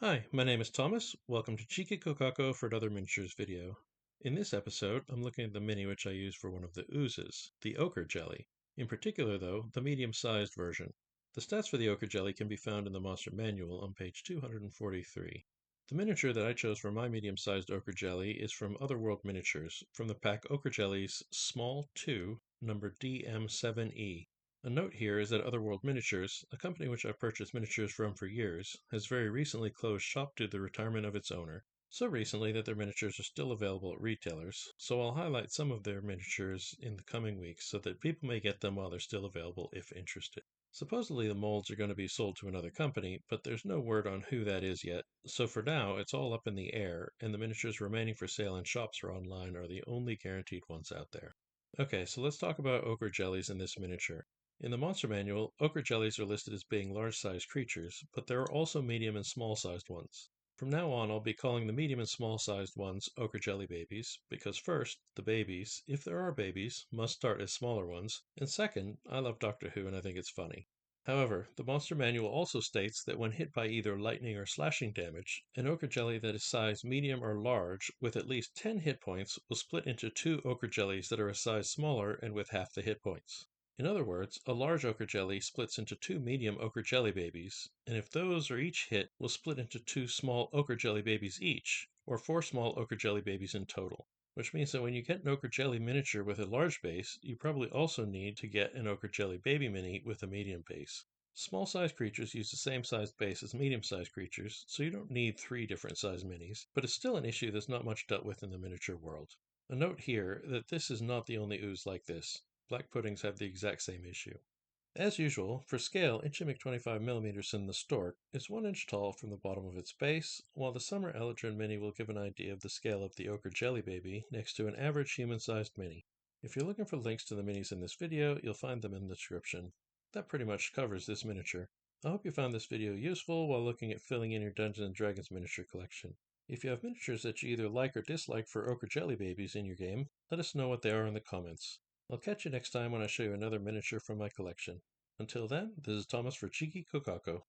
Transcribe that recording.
Hi, my name is Thomas. Welcome to Cheeky Kokako for another miniatures video. In this episode, I'm looking at the mini which I used for one of the oozes, the ochre jelly. In particular, though, the medium-sized version. The stats for the ochre jelly can be found in the monster manual on page 243. The miniature that I chose for my medium-sized ochre jelly is from Otherworld Miniatures, from the pack Ochre Jellies Small 2, number DM7E. A note here is that Otherworld Miniatures, a company which I've purchased miniatures from for years, has very recently closed shop due to the retirement of its owner. So recently that their miniatures are still available at retailers, so I'll highlight some of their miniatures in the coming weeks so that people may get them while they're still available if interested. Supposedly the molds are going to be sold to another company, but there's no word on who that is yet, so for now it's all up in the air, and the miniatures remaining for sale in shops or online are the only guaranteed ones out there. Okay, so let's talk about ochre jellies in this miniature. In the monster manual, ochre jellies are listed as being large-sized creatures, but there are also medium and small-sized ones. From now on, I'll be calling the medium and small-sized ones ochre jelly babies, because first, the babies, if there are babies, must start as smaller ones, and second, I love Doctor Who and I think it's funny. However, the monster manual also states that when hit by either lightning or slashing damage, an ochre jelly that is size medium or large with at least 10 hit points will split into two ochre jellies that are a size smaller and with half the hit points. In other words, a large ochre jelly splits into two medium ochre jelly babies, and if those are each hit, will split into two small ochre jelly babies each, or four small ochre jelly babies in total. Which means that when you get an ochre jelly miniature with a large base, you probably also need to get an ochre jelly baby mini with a medium base. Small-sized creatures use the same sized base as medium-sized creatures, so you don't need three different size minis, but it's still an issue that's not much dealt with in the miniature world. A note here that this is not the only ooze like this. Black puddings have the exact same issue. As usual, for scale, Ichimic 25mm in the Stork is 1 inch tall from the bottom of its base, while the Summer Eladrin Mini will give an idea of the scale of the Ochre Jelly Baby next to an average human-sized mini. If you're looking for links to the minis in this video, you'll find them in the description. That pretty much covers this miniature. I hope you found this video useful while looking at filling in your Dungeons & Dragons miniature collection. If you have miniatures that you either like or dislike for Ochre Jelly Babies in your game, let us know what they are in the comments. I'll catch you next time when I show you another miniature from my collection. Until then, this is Thomas for Cheeky Kokako.